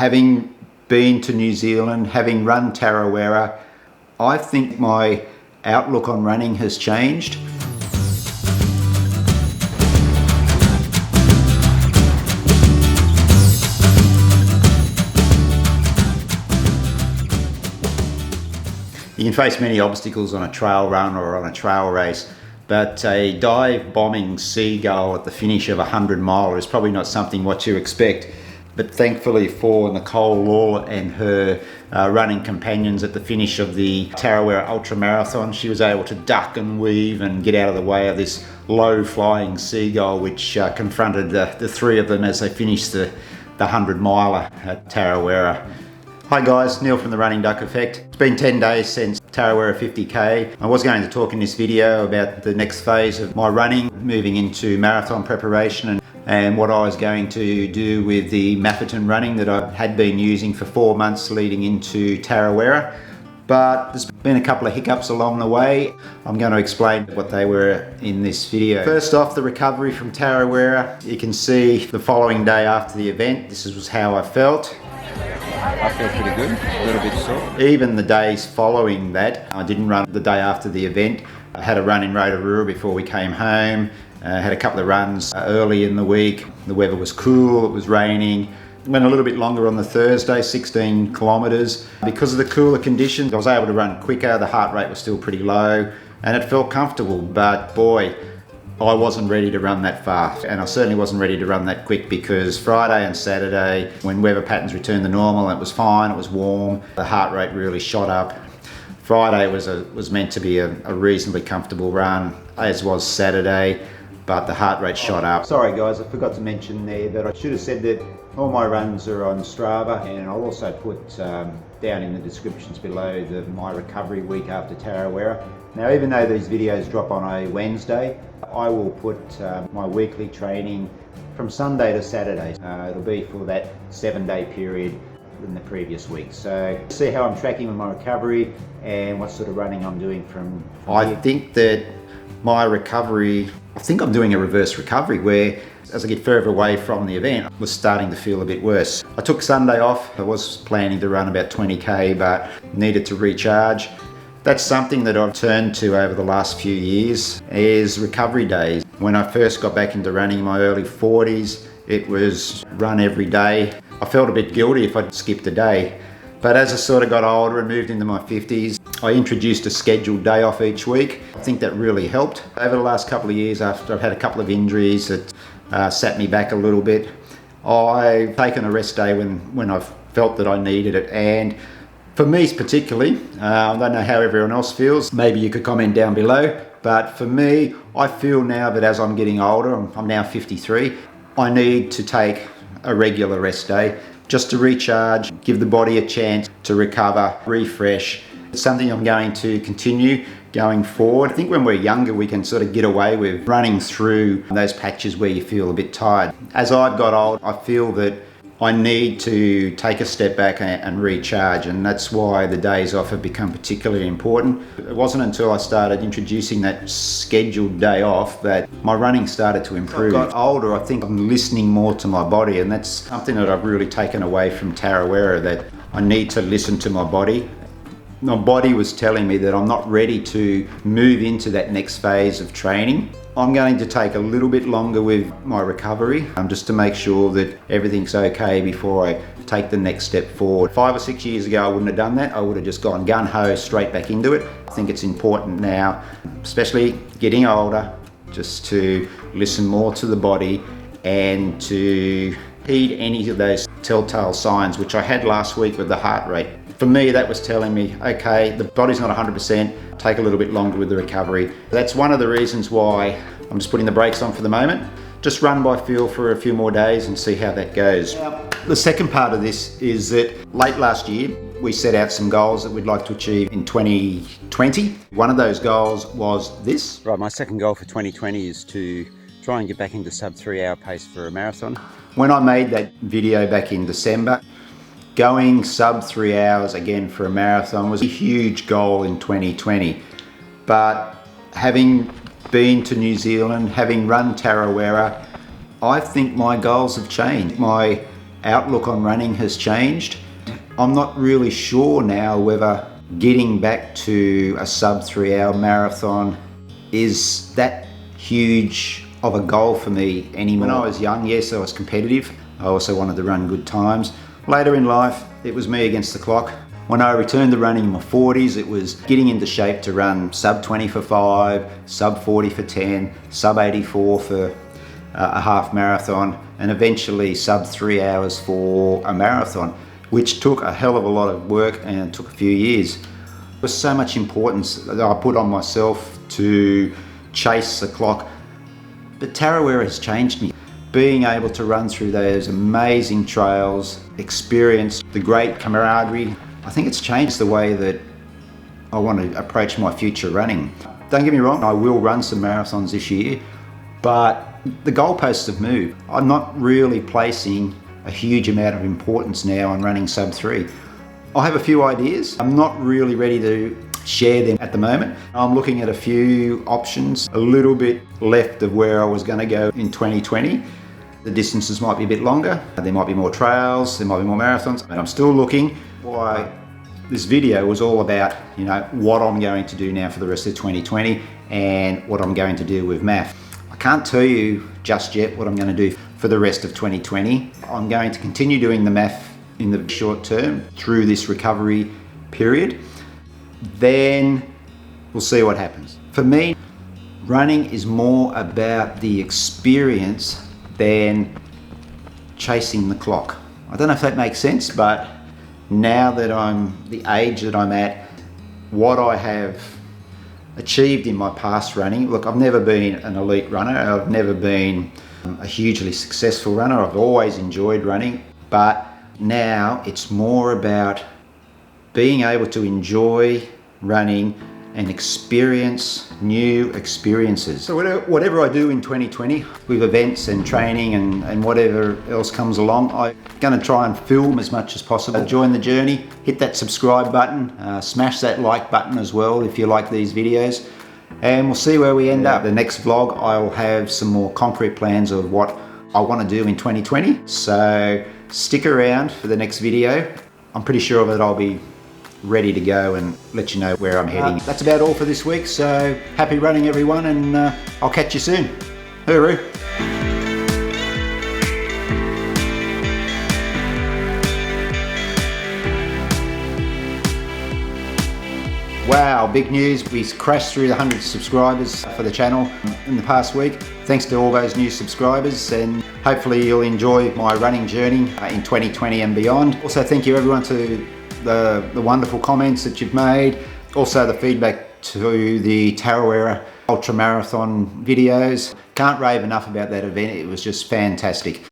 Having been to New Zealand, having run Tarawera, I think my outlook on running has changed. You can face many obstacles on a trail run or on a trail race, but a dive bombing seagull at the finish of a 100-miler is probably not something what you expect. But thankfully for Nicole Law and her running companions at the finish of the Tarawera Ultramarathon, she was able to duck and weave and get out of the way of this low-flying seagull which confronted the three of them as they finished the 100-miler at Tarawera. Hi guys, Neil from the Running Duck Effect. It's been 10 days since Tarawera 50k. I was going to talk in this video about the next phase of my running, moving into marathon preparation and what I was going to do with the Mafferton running that I had been using for 4 months leading into Tarawera. But there's been a couple of hiccups along the way. I'm going to explain what they were in this video. First off, the recovery from Tarawera. You can see the following day after the event, this was how I felt. I feel pretty good, a little bit sore. Even the days following that, I didn't run the day after the event. I had a run in Rotorua before we came home. Had a couple of runs early in the week. The weather was cool, it was raining. Went a little bit longer on the Thursday, 16 kilometres. Because of the cooler conditions, I was able to run quicker, the heart rate was still pretty low, and it felt comfortable, but boy, I wasn't ready to run that fast, and I certainly wasn't ready to run that quick because Friday and Saturday, when weather patterns returned to normal, it was fine, it was warm, the heart rate really shot up. Friday was meant to be a reasonably comfortable run, as was Saturday, but the heart rate shot up. Sorry guys, I forgot to mention there that I should have said that all my runs are on Strava, and I'll also put down in the descriptions below my recovery week after Tarawera. Now, even though these videos drop on a Wednesday, I will put my weekly training from Sunday to Saturday. It'll be for that 7-day period in the previous week. So see how I'm tracking with my recovery and what sort of running I'm doing from I think that my recovery, I think I'm doing a reverse recovery where as I get further away from the event, I was starting to feel a bit worse. I took Sunday off. I was planning to run about 20k, but needed to recharge. That's something that I've turned to over the last few years is recovery days. When I first got back into running in my early 40s, it was run every day. I felt a bit guilty if I'd skipped a day. But as I sort of got older and moved into my 50s, I introduced a scheduled day off each week. I think that really helped. Over the last couple of years, after I've had a couple of injuries that sat me back a little bit, I've taken a rest day when I've felt that I needed it. And for me particularly, I don't know how everyone else feels, maybe you could comment down below, but for me, I feel now that as I'm getting older, I'm now 53, I need to take a regular rest day just to recharge, give the body a chance to recover, refresh. It's something I'm going to continue going forward. I think when we're younger, we can sort of get away with running through those patches where you feel a bit tired. As I've got old, I feel that I need to take a step back and recharge, and that's why the days off have become particularly important. It wasn't until I started introducing that scheduled day off that my running started to improve. As I got older, I think I'm listening more to my body, and that's something that I've really taken away from Tarawera, that I need to listen to my body. My body was telling me that I'm not ready to move into that next phase of training. I'm going to take a little bit longer with my recovery just to make sure that everything's okay before I take the next step forward. 5 or 6 years ago, I wouldn't have done that. I would have just gone gun-ho straight back into it. I think it's important now, especially getting older, just to listen more to the body and to heed any of those telltale signs, which I had last week with the heart rate. For me, that was telling me, okay, the body's not 100%, take a little bit longer with the recovery. That's one of the reasons why I'm just putting the brakes on for the moment. Just run by feel for a few more days and see how that goes. The second part of this is that late last year, we set out some goals that we'd like to achieve in 2020. One of those goals was this. Right, my second goal for 2020 is to try and get back into sub 3 hour pace for a marathon. When I made that video back in December, going sub 3 hours again for a marathon was a huge goal in 2020. But having been to New Zealand, having run Tarawera, I think my goals have changed. My outlook on running has changed. I'm not really sure now whether getting back to a sub 3 hour marathon is that huge of a goal for me anymore. When I was young, yes, I was competitive. I also wanted to run good times. Later in life, it was me against the clock. When I returned to running in my 40s, it was getting into shape to run sub 20 for 5, sub 40 for 10, sub 84 for a half marathon, and eventually sub 3 hours for a marathon, which took a hell of a lot of work and took a few years. There was so much importance that I put on myself to chase the clock. But Tarawera has changed me. Being able to run through those amazing trails, experience the great camaraderie, I think it's changed the way that I want to approach my future running. Don't get me wrong, I will run some marathons this year, but the goalposts have moved. I'm not really placing a huge amount of importance now on running sub 3. I have a few ideas. I'm not really ready to share them at the moment. I'm looking at a few options, a little bit left of where I was going to go in 2020. The distances might be a bit longer, there might be more trails, there might be more marathons, and I'm still looking. Why this video was all about, what I'm going to do now for the rest of 2020 and what I'm going to do with MAF. I can't tell you just yet what I'm going to do for the rest of 2020. I'm going to continue doing the MAF in the short term through this recovery period. Then we'll see what happens. For me, running is more about the experience than chasing the clock. I don't know if that makes sense, but now that I'm the age that I'm at, what I have achieved in my past running, look, I've never been an elite runner, I've never been a hugely successful runner, I've always enjoyed running, but now it's more about being able to enjoy running and experience new experiences. So whatever I do in 2020 with events and training and whatever else comes along, I'm going to try and film as much as possible. Join the journey, hit that subscribe button, smash that like button as well if you like these videos, and we'll see where we end up. The next vlog I'll have some more concrete plans of what I want to do in 2020, so stick around for the next video. I'm pretty sure that I'll be ready to go and let you know where I'm heading. That's about all for this week, so happy running everyone, and I'll catch you soon. Hooroo! Wow, big news. We crashed through the 100 subscribers for the channel in the past week. Thanks to all those new subscribers, and hopefully you'll enjoy my running journey in 2020 and beyond. Also, thank you everyone to the wonderful comments that you've made. Also the feedback to the Tarawera Ultramarathon videos. Can't rave enough about that event. It was just fantastic.